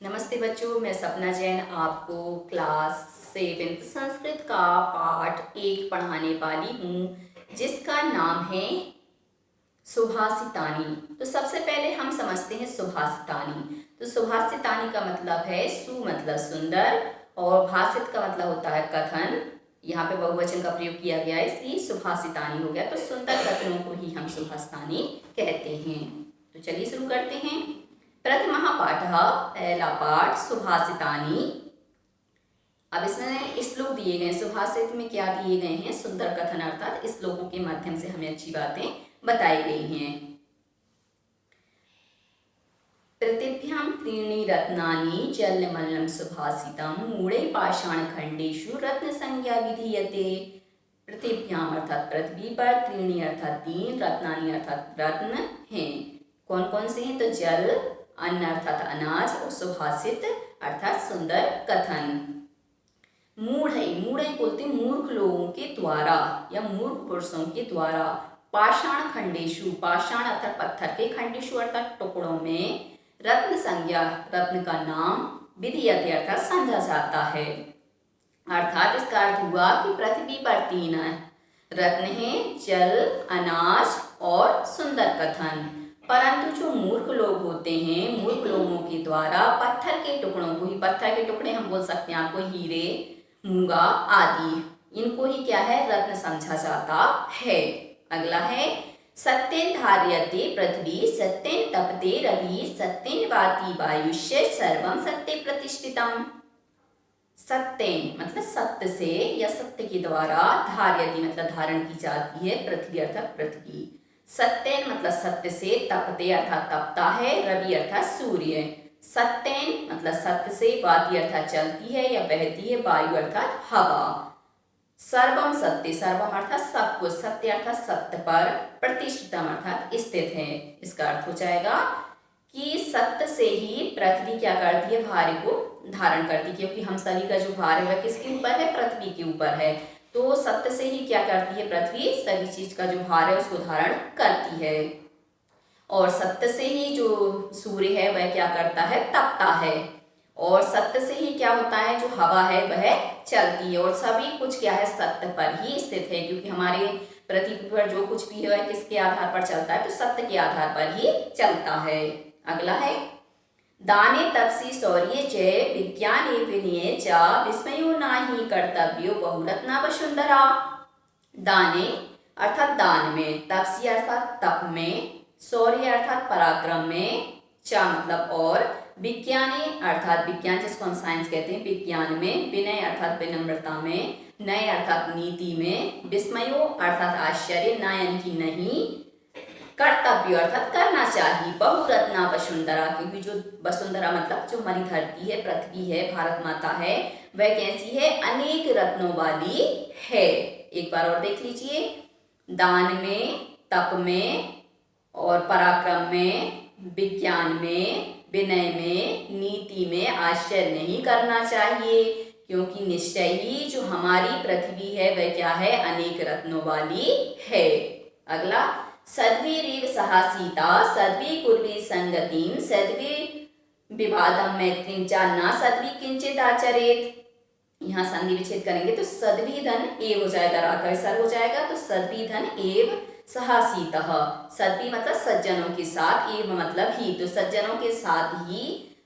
नमस्ते बच्चों, मैं सपना जैन आपको क्लास 7 संस्कृत का पाठ 1 पढ़ाने वाली हूँ, जिसका नाम है सुभाषितानी। तो सबसे पहले हम समझते हैं सुभाषितानी। तो सुभाषितानी का मतलब है सु मतलब सुंदर और भाषित का मतलब होता है कथन। यहाँ पे बहुवचन का प्रयोग किया गया है, इसलिए सुभाषितानी हो गया। तो सुंदर कथनों को ही हम सुभाषितानी कहते हैं। तो चलिए शुरू करते हैं। प्रथमः पाठः, पहला पाठ सुभाषितानी। अब इसमें श्लोक दिए गए, सुभाषित में क्या दिए गए हैं? सुंदर कथन, अर्थात श्लोकों के माध्यम से हमें अच्छी बातें बताई गई हैं। पृथिव्यां त्रीणि रत्नानि जलमलं सुभाषितं मूढे पाषाणखण्डेषु रत्न संज्ञा विधीयते। पृथिव्याम अर्थात पृथ्वी पर, त्रीणि अर्थात तीन, रत्नानि अर्थात रत्न हैं। कौन कौन से हैं? तो जल, अन्न अर्थात अनाज और सुभाषित अर्थात सुंदर कथन। मूढ़ बोलते मूर्ख लोगों के द्वारा या मूर्ख पुरुषों के द्वारा, पाषाण खंडेशु, पाषाण अर्थात पत्थर के, खंडेशु अर्थात टुकड़ों में, रत्न संज्ञा रत्न का नाम, विधीयते अर्थात समझा जाता है। अर्थात इसका अर्थ हुआ कि पृथ्वी पर तीन रत्न हैं, जल, अनाज और सुंदर कथन। परंतु जो मूर्ख लोग होते हैं, मूर्ख लोगों के द्वारा पत्थर के टुकड़ों को ही, पत्थर के टुकड़े हम बोल सकते हैं आपको हीरे, मूंगा आदि, इनको ही क्या है? रत्न समझा जाता है। अगला है सत्येन धार्यते पृथ्वी, सत्येन तपते रवि, सत्येन वाति वायुष्य, सर्वं सत्ये प्रतिष्ठितम्। सत्येन मतलब सत्य से या सत्य के द्वारा, धार्यते मतलब धारण की जाती है, पृथ्वी अर्थात पृथ्वी। सत्येन मतलब सत्य से, तपते अर्थात तपता है, रवि अर्थात सूर्य। सत्येन मतलब सत्य से, वाति अर्थात चलती है या बहती है, वायु अर्थात हवा। सर्वम सत्य, सर्वम अर्थात सब कुछ, सत्य अर्थात सत्य पर, प्रतिष्ठितम अर्थात स्थित है। इसका अर्थ हो जाएगा कि सत्य से ही पृथ्वी क्या करती है? भार को धारण करती है, क्योंकि हम सभी का जो भार है वह किसके ऊपर है? पृथ्वी के ऊपर है। तो सत्य से ही क्या करती है? पृथ्वी सभी चीज का जो भार है उसको धारण करती है। और सत्य से ही जो सूर्य है वह क्या करता है? तपता है। और सत्य से ही क्या होता है? जो हवा है वह चलती है। और सभी कुछ क्या है? सत्य पर ही स्थित है, क्योंकि हमारे पृथ्वी पर जो कुछ भी है किसके आधार पर चलता है? तो सत्य के आधार पर ही चलता है। अगला है दाने तपसी शौर्ये जय, विज्ञाने विनये च, विस्मयो नाही कर्तव्यो बहुरत्ना वसुंधरा। दाने अर्थात दान में, तपसी अर्थात तप में, शौर्य अर्थात पराक्रम में, च मतलब और, विज्ञाने अर्थात विज्ञान जिसको हम साइंस कहते हैं, विज्ञान में, विनय अर्थात विनम्रता में, नय अर्थात नीति में, विस्मयो अर्थात आश्चर्य, नायन की नहीं, कर्तव्य अर्थात करना चाहिए, बहुरत्ना वसुंधरा, क्योंकि जो वसुंधरा मतलब जो हमारी धरती है, पृथ्वी है, भारत माता है, वह कैसी है? अनेक रत्नों वाली है। एक बार और देख लीजिए, दान में, तप में और पराक्रम में, विज्ञान में, विनय में, नीति में आश्चर्य नहीं करना चाहिए, क्योंकि निश्चय ही जो हमारी पृथ्वी है वह क्या है? अनेक रत्नों वाली है। अगला सद्भिरेव सहा सीता, सद्भि कुर्वी संगतिम, सद्भि विवादम मैत्रीं च न सद्भि किंचित आचरेत। यहाँ संधि विच्छेद करेंगे तो सद्भिधन एव हो जाएगा, राकर सर हो जाएगा, तो सद्भिधन एव सहासीतः। सद्भि मतलब सज्जनों के साथ, एव मतलब ही, तो सज्जनों के साथ ही,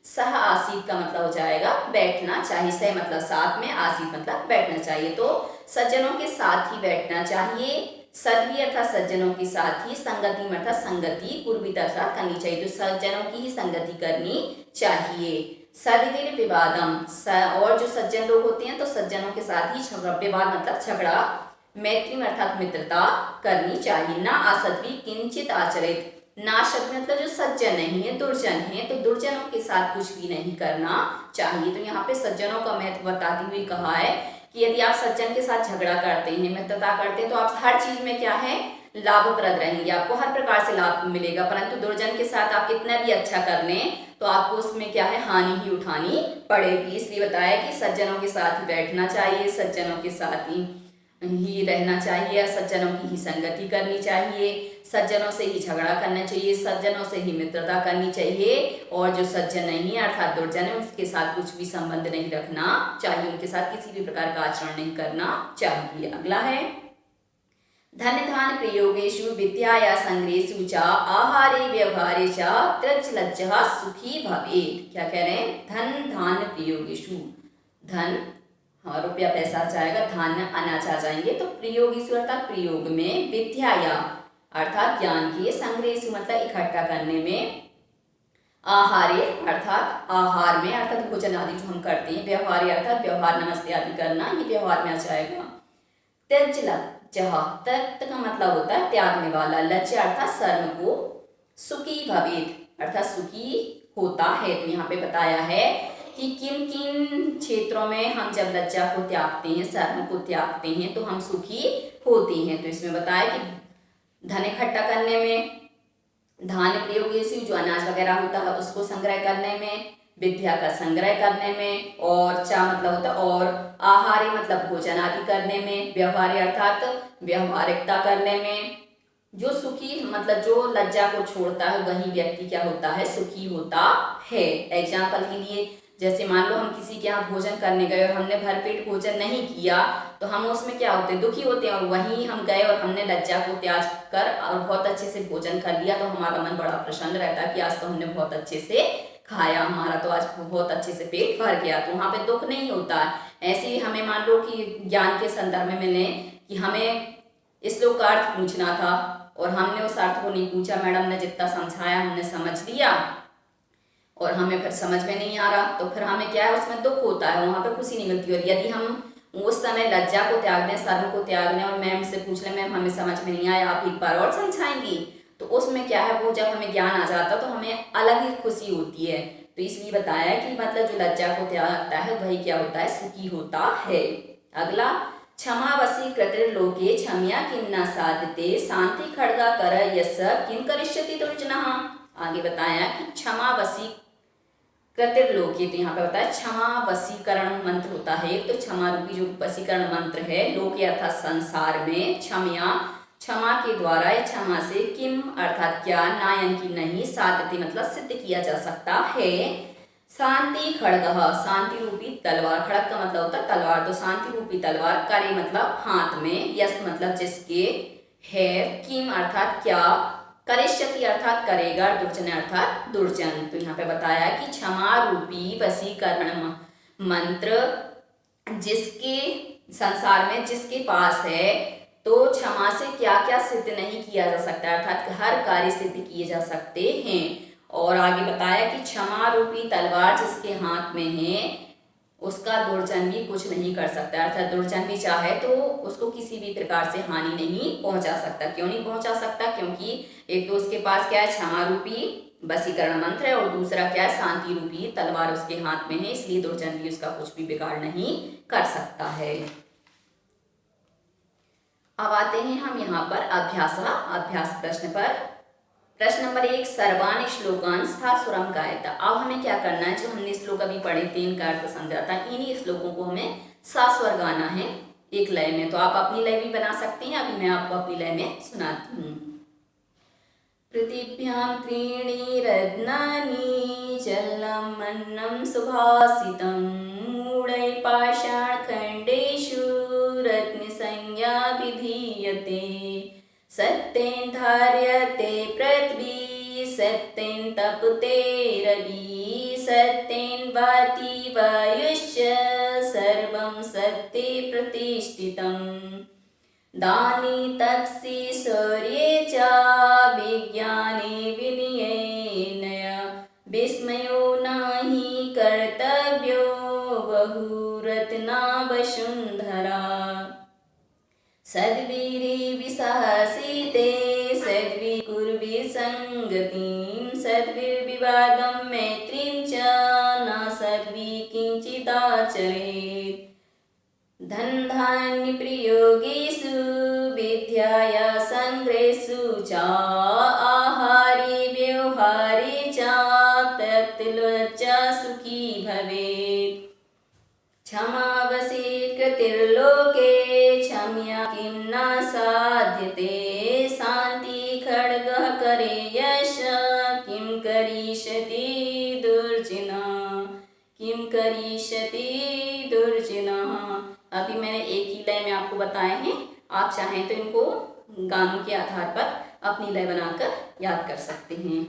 सह आसीत का मतलब हो जाएगा बैठना चाहिए, सह मतलब साथ में, आसीत मतलब बैठना चाहिए, तो सज्जनों के साथ ही बैठना चाहिए। सद्भि अर्थात सज्जनों के साथ ही, संगति अर्थात संगति, कुर्वित अर्थात करनी चाहिए, तो सज्जनों की ही संगति करनी चाहिए। सद्भिर विवादम, और जो सज्जन लोग होते हैं तो सज्जनों के साथ ही झगड़ा, विवाद मतलब झगड़ा, मैत्री अर्थात मित्रता करनी चाहिए। ना असद्भि किंचित आचरित, ना शब्द मतलब जो सज्जन नहीं है, दुर्जन है, तो दुर्जनों के साथ कुछ भी नहीं करना चाहिए। तो यहाँ पे सज्जनों का महत्व बताती हुई कहा है कि यदि आप सज्जन के साथ झगड़ा करते हैं, मित्रता करते हैं, तो आप हर चीज में क्या है? लाभप्रद रहेंगे, आपको हर प्रकार से लाभ मिलेगा। परंतु दुर्जन के साथ आप कितना भी अच्छा कर लें तो आपको उसमें क्या है? हानि ही उठानी पड़ेगी। इसलिए बताया कि सज्जनों के साथ ही बैठना चाहिए, सज्जनों के साथ ही ही रहना चाहिए, सज्जनों की ही संगति करनी चाहिए, सज्जनों से ही झगड़ा करना चाहिए, सज्जनों से ही मित्रता करनी चाहिए, और जो सज्जन नहीं है अर्थात दुर्जन है उसके साथ कुछ भी संबंध नहीं रखना चाहिए, उनके साथ किसी भी प्रकार का आचरण नहीं करना चाहिए। अगला है धन धान प्रयोगेषु विद्याया संग्रहेषु च आहारे व्यवहारे च त्यज सुखी भवेत्। क्या कह रहे हैं? धन धान प्रयोगेषु, धन हाँ रुपया पैसा जाएगा, धान्य अनाज आ जाएंगे, तो प्रयोगेषु अर्थात प्रयोग में, विद्याया अर्थात ज्ञान के, संग्रहेषु मतलब इकट्ठा करने में, आहारे अर्थात आहार में अर्थात भोजन आदि जो हम करते हैं, व्यवहारे अर्थात व्यवहार नमस्ते आदि करना, ये व्यवहार में आ जाएगा। त्यज जहाँ त्यक्त का मतलब होता है त्यागने वाला, लज्जा अर्थात शर्म को, सुखी भवेत् अर्थात सुखी होता है। तो यहाँ पे बताया है कि किन किन क्षेत्रों में हम जब लज्जा को त्यागते हैं, शर्म को त्यागते हैं तो हम सुखी होते हैं। तो इसमें बताया कि धन इकट्ठा करने में, धान्य प्रयोग जो अनाज वगैरह होता है उसको संग्रह करने में, विद्या का संग्रह करने में, और चा मतलब होता है और, आहारी मतलब भोजन आदि करने में, व्यवहारी अर्थात व्यवहारिकता करने में, जो सुखी मतलब जो लज्जा को छोड़ता है वही व्यक्ति क्या होता है? सुखी होता है। एग्जाम्पल के लिए जैसे मान लो हम किसी के यहाँ भोजन करने गए और हमने भरपेट भोजन नहीं किया तो हम उसमें क्या होते हैं? दुखी होते हैं। और वहीं हम गए और हमने लज्जा को त्याग कर और बहुत अच्छे से भोजन कर लिया तो हमारा मन बड़ा प्रसन्न रहता है कि आज तो हमने बहुत अच्छे से खाया, हमारा तो आज बहुत अच्छे से पेट भर गया, तो वहाँ पे दुख नहीं होता है। ऐसे ही हमें मान लो कि ज्ञान के संदर्भ में मिले कि हमें इस श्लोक का अर्थ पूछना था और हमने उस अर्थ को नहीं पूछा, मैडम ने जितना समझाया हमने समझ लिया और हमें फिर समझ में नहीं आ रहा, तो फिर हमें क्या है? उसमें दुख होता है, वहाँ पे खुशी नहीं मिलती। और यदि हम उस समय लज्जा को त्याग दें, शर्म को त्याग दें और मैम से पूछ लें मैम हमें समझ में नहीं आया, आप एक बार और समझाएंगी, तो उसमें क्या है? वो जब हमें ज्ञान आ जाता तो हमें अलग ही खुशी होती है। तो इसलिए बताया कि मतलब जो लज्जा को त्यागता है वही क्या होता है? सुखी होता है। अगला क्षमावसी कृतिर्लोके क्षम्या किं न साधते शांति खड्गा कर यस किं करिष्यति दुर्जनः। आगे बताया कि क्षमावसी कृतिर्लोके, तो यहाँ पे बताया क्षमा वशीकरण मंत्र होता है। तो क्षमा रूपी जो वशीकरण मंत्र है, लोके अर्थात संसार में, क्षमया क्षमा के द्वारा या क्षमा से, किम अर्थात क्या, नायन की नहीं, साधते मतलब सिद्ध किया जा सकता है। शांति खड्ग, शांति रूपी तलवार, खड़ग का मतलब होता है तलवार, तो शांति रूपी तलवार, करे मतलब हाथ में, यस मतलब जिसके, है, किम अर्थात क्या, करिष्यति अर्थात करेगा, दुर्जन अर्थात दुर्जन। तो यहाँ पे बताया कि क्षमा रूपी वशीकरण मंत्र जिसके संसार में जिसके पास है, तो क्षमा से क्या क्या सिद्ध नहीं किया जा सकता, अर्थात हर कार्य सिद्ध किए जा सकते हैं। और आगे बताया कि क्षमा रूपी तलवार जिसके हाथ में है उसका दुर्जन भी कुछ नहीं कर सकता, अर्थात दुर्जन भी चाहे तो उसको किसी भी प्रकार से हानि नहीं पहुंचा सकता। क्यों नहीं पहुंचा सकता? क्योंकि एक तो उसके पास क्या है? क्षमा रूपी वशीकरण मंत्र है और दूसरा क्या है? शांति रूपी तलवार उसके हाथ में है, इसलिए दुर्जन भी उसका कुछ भी बिगाड़ नहीं कर सकता है। अब आते हैं हम यहाँ पर अभ्यास प्रश्न पर। प्रश्न नंबर 1, सर्वान श्लोकान स्थासुरम गायता। अब हमें क्या करना है? जो हमने श्लोक अभी पढ़े थे इनका अर्थ समझा था, इन्हीं श्लोकों को हमें सास्वर गाना है एक लय में। तो आप अपनी लय भी बना सकते हैं, अभी मैं आपको अपनी लय में सुनाती हूँ। पृथिव्यां त्रीणि रत्नानि जलम अन्नम सुभाषितम मूढै पाषाणखण्डेषु रत्नसंज्ञा विधीयते सत्येन धार्यते पृथ्वी सत्येन तपते रवि सत्येन भाति वायुश्च सर्वं सत्ये प्रतिष्ठितम् दानि तपसि शौर्ये च विज्ञाने विनयेन विस्मयो नहि कर्तव्यो बहुरत्ना वसुन्धरा सद्वीरे विसाहसिते सद्विकुर्वे संगतिं सद्विर्विवादं मैत्रीं च न सद्वि किंचिदाचरेत् धन धान्य प्रयोगेषु विद्याया संग्रहेषु च आहारे व्यवहारे च तत्लज्जा सुखी भवेत् क्षमावसि कृतिर्लोके क्षम्या किं न साध्यते शान्ति खड्गः करे यश किं करिष्यति दुर्जनः किं करिष्यति दुर्जनः। अभी मैंने एक ही लय में आपको बताए हैं, आप चाहें तो इनको गानों के आधार पर अपनी लय बनाकर याद कर सकते हैं।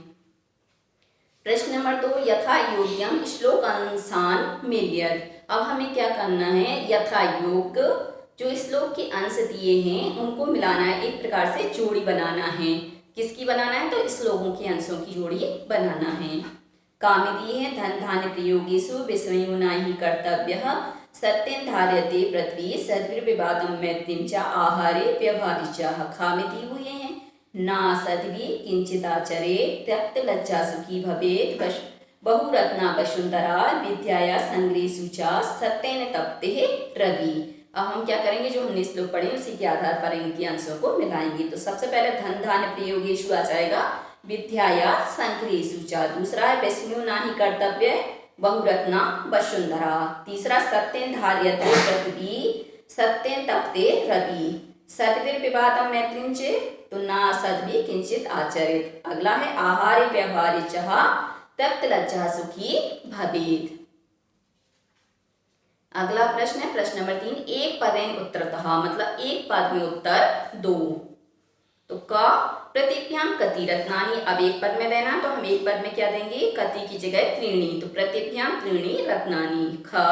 प्रश्न नंबर 2, यथा योग्यम श्लोकांशान मिल्यत। अब हमें क्या करना है, यथा योग्य जो श्लोक के अंश दिए हैं उनको मिलाना है, एक प्रकार से जोड़ी बनाना है। किसकी बनाना है, तो श्लोकों के अंशों की जोड़ी बनाना है। काम दिए हैं, धन धान्य प्रयोगेषु विस्मयो नाहि कर्तव्यः सत्यं धार्यते पृथ्वी सद्भिर्विवादं मैत्रीं च आहारे व्यवहारे च। खा में दिए हुए हैं, ना सद्भि किंचिदाचरे त्यक्त लज्जा सुखी भवेत् बहुरत्ना वसुंधरा विद्याया संग्रेषु च सत्येन तप्तेः रवि। अब हम क्या करेंगे, जो हमने श्लोक पढ़े उसी के आधार पर इनके अंशों को मिलाएंगे। तो सबसे पहले धन धान्य प्रयोगेषु आ जाएगा विद्याया संग्रेषु च। दूसरा है विस्मयो नाहि कर्तव्य बहुरत्ना वसुंधरा। तीसरा सत्येन धार्यते पृथ्वी सत्येन तप्तेः रवि। सद्भिर्विवादं मैत्रीं च, तो ना सद्भि किंचित आचरित। अगला है आहारे व्यवहारे च त्यक्त लज्जा सुखी भवेत्। अगला प्रश्न है प्रश्न नंबर 3, एक पदेन उत्तरतः मतलब एक पद में उत्तर दो। तो क प्रतिभ्याम कति रत्नानि। अब एक पद में देना, तो हम एक पद में क्या देंगे, कति की जगह त्रीणि, तो प्रतिभ्याम त्रीणि रत्नानि। ख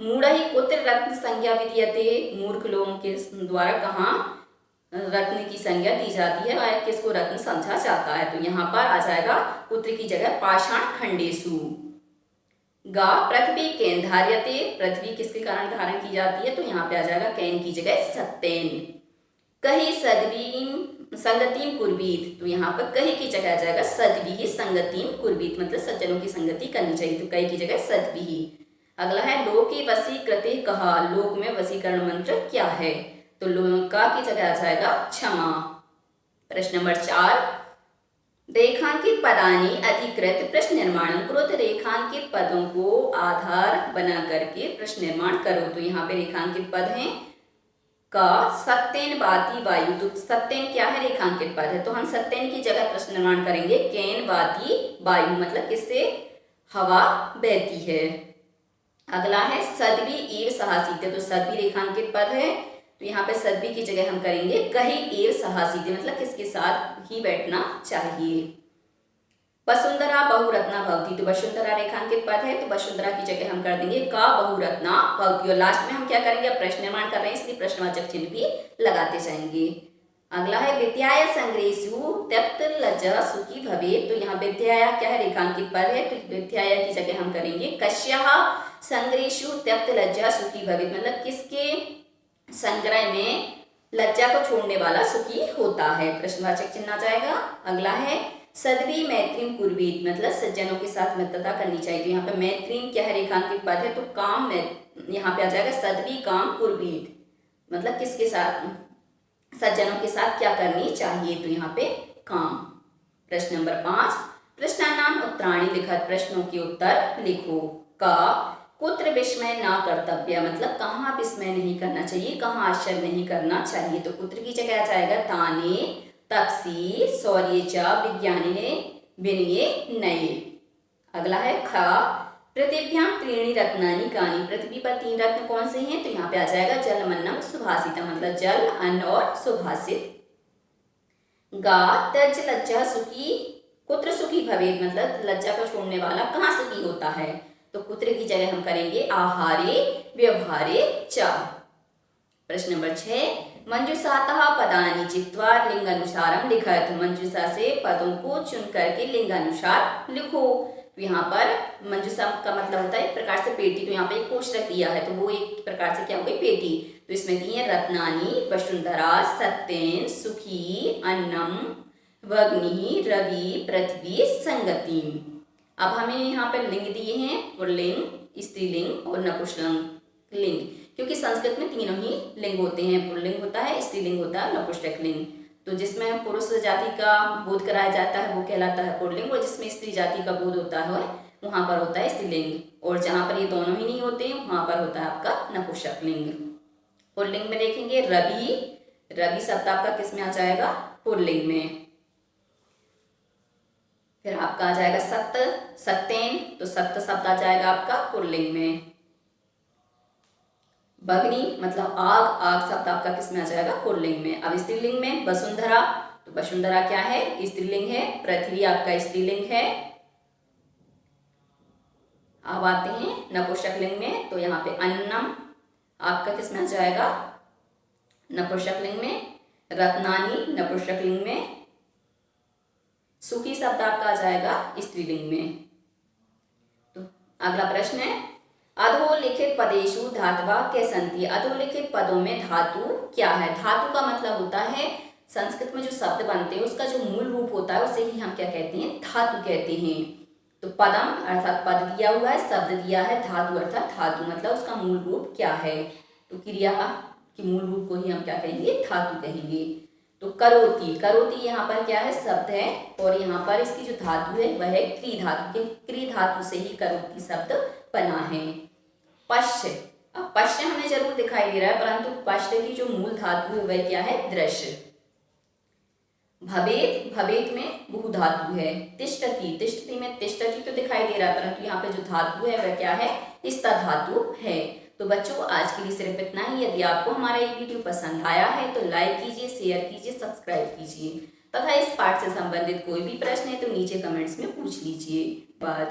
मूढ़हि कुत्र रत्न संज्ञा विधीयते। मूर्ख लोगों के द्वारा कहाँ रत्न की संज्ञा दी जाती है और किसको रत्न समझा जाता है, तो यहाँ पर आ जाएगा पुत्र की जगह पाषाण खंडेषु। गा पृथ्वी केन धार्यते। पृथ्वी किसके कारण धारण की जाती है, तो यहाँ पे आ जाएगा कैन की जगह सत्येन। कही सद्भि संगतिम कुर्वीत, तो यहाँ पर कही की जगह आ जाएगा सद्भि संगतिम कुर्वीत मतलब सज्जनों की संगति करनी चाहिए, तो कही की जगह सद्भि। अगला है लोके वशीकृते कहा। लोक में वशीकरण मंत्र क्या है, तो का की जगह आ जाएगा क्षमा। प्रश्न नंबर 4, रेखांकित पदानि अधिकृत प्रश्न निर्माण करो। तो रेखांकित पदों को आधार बना करके प्रश्न निर्माण करो। तो यहाँ पे रेखांकित पद हैं का सत्येन वाति वायु। तो सत्येन क्या है, रेखांकित पद है, तो हम सत्येन की जगह प्रश्न निर्माण करेंगे केन वाति वायु मतलब किससे हवा बहती है। अगला है सद्भि एव सहासीते। तो सद्भि रेखांकित पद है, तो यहाँ पे सद्भि की जगह हम करेंगे कही एव सहासीते मतलब किसके साथ ही बैठना चाहिए। वसुंधरा बहुरत्ना भवती। तो वसुंधरा रेखांकित पद है, तो वसुंधरा की जगह हम कर देंगे का बहुरत्ना भवती। और लास्ट में हम क्या करेंगे, प्रश्न निर्माण कर रहे हैं इसलिए प्रश्नवाचक चिन्ह भी लगाते जाएंगे। अगला है विद्याया संग्रेषु त्यक्त लज्जा सुखी भवेत्। तो यहाँ विद्याया क्या है, रेखांकित पद है, तो विद्याया की जगह हम करेंगे कस्याः संग्रेषु त्यक्त लज्जा सुखी भवेत् मतलब किसके संग्रह में लज्जा को छोड़ने वाला सुखी होता है, प्रश्नवाचक चिन्ह आ जाएगा। अगला है सद्भि मैत्रीम कुर्वीत मतलब सज्जनों के साथ मित्रता करनी चाहिए। तो यहाँ पे मैत्रीम क्या है, रेखांकित पद है, तो काम में यहाँ पे आ जाएगा सद्भि काम कुर्वीत मतलब किसके साथ, सज्जनों के साथ क्या करनी चाहिए, तो यहाँ पे काम। प्रश्न नंबर 5, प्रश्नानाम उत्तराणि लिखत। प्रश्नों के उत्तर लिखो। का कुत्र विस्मय ना कर्तव्य मतलब कहाँ विस्मय नहीं करना चाहिए, कहाँ आश्चर्य नहीं करना चाहिए। तो कुत्र की जगह आ जाएगा ताने तपसी शौर्य च विज्ञानिने विनये नये। अगला है ख पृथिव्याम त्रीणि रत्नानि कानि। पृथ्वी पर 3 रत्न कौन से हैं, तो यहाँ पे आ जाएगा जलमन्नम सुभाषितम मतलब जल अन्न और सुभाषित। गा त्यज लज्जा सुखी कुत्र सुखी भवेत् मतलब लज्जा को छोड़ने वाला कहाँ सुखी होता है, तो कुत्र की जगह हम करेंगे आहारे व्यवहारे च। प्रश्न नंबर 6, मंजूषातः पदानि चित्वा लिंगानुसारम लिखत। मंजूषा से पदों को चुन करके लिंगानुसार लिखो। तो यहाँ पर मंजूषा का मतलब होता है एक प्रकार से पेटी, तो यहाँ पे एक कोष्ठक दिया है, तो वो एक प्रकार से क्या हो गई पेटी। तो इसमें दी है रत्नानि वसुंधरा सत्येन सुखी अन्नम वग्नि रवि पृथ्वी संगति। अब हमें यहाँ पर लिंग दिए हैं पुल्लिंग स्त्रीलिंग और नपुंसक लिंग, क्योंकि संस्कृत में तीनों ही लिंग होते हैं, पुल्लिंग होता है स्त्रीलिंग होता है नपुंसक लिंग। तो जिसमें पुरुष जाति का बोध कराया जाता है वो कहलाता है पुल्लिंग, और जिसमें स्त्री जाति का बोध होता है वहाँ पर होता है स्त्रीलिंग, और जहाँ पर ये दोनों ही नहीं होते हैं वहाँ पर होता है आपका नपुंसकलिंग। पुल्लिंग में देखेंगे रवि, रवि शब्द आपका किस में आ जाएगा? पुल्लिंग में। फिर आपका आ जाएगा सक्त, सक्तेन, तो सक्त शब्द आ जाएगा आपका पुल्लिंग में। भगनी मतलब आग, आग शब्द आपका किस में आ जाएगा? पुल्लिंग में। अब स्त्रीलिंग में वसुंधरा, तो वसुंधरा क्या है? स्त्रीलिंग है। पृथ्वी आपका स्त्रीलिंग है। अब आते हैं नपुंसकलिंग में, तो यहाँ पे अन्नम आपका किस में आ जाएगा? नपुंसकलिंग में। रत्नानी नपुंसकलिंग में। सुखी शब्द आपका आ जाएगा स्त्रीलिंग में। तो अगला प्रश्न है, अधोलिखित पदेषु धातवा के सन्ति। अधोलिखित पदों में धातु क्या है? धातु का मतलब होता है, संस्कृत में जो शब्द बनते हैं उसका जो मूल रूप होता है उसे ही हम क्या कहते हैं? धातु कहते हैं। तो पदम अर्थात पद दिया हुआ है, शब्द दिया है, धातु अर्थात धातु मतलब उसका मूल रूप क्या है? तो क्रिया के मूल रूप को ही हम क्या कहेंगे? धातु कहेंगे। तो करोति, करोति यहाँ पर क्या है? शब्द है, और यहाँ पर इसकी जो धातु है वह है क्री धातु, क्री धातु से ही करोति शब्द बना है। पश्च, अब पश्च हमें जरूर दिखाई दे रहा है, परंतु पश्च की जो मूल धातु है वह क्या है? दृश्य। भवेत, भवेत में बहु धातु है। तिष्ठति, तिष्ठति में तिष्ठति तो दिखाई दे रहा है, परंतु यहाँ पे जो धातु है वह क्या है? स्था धातु है। तो बच्चों आज के लिए सिर्फ इतना ही। यदि आपको हमारा ये वीडियो पसंद आया है तो लाइक कीजिए, शेयर कीजिए, सब्सक्राइब कीजिए तथा इस पाठ से संबंधित कोई भी प्रश्न है तो नीचे कमेंट्स में पूछ लीजिए। बाद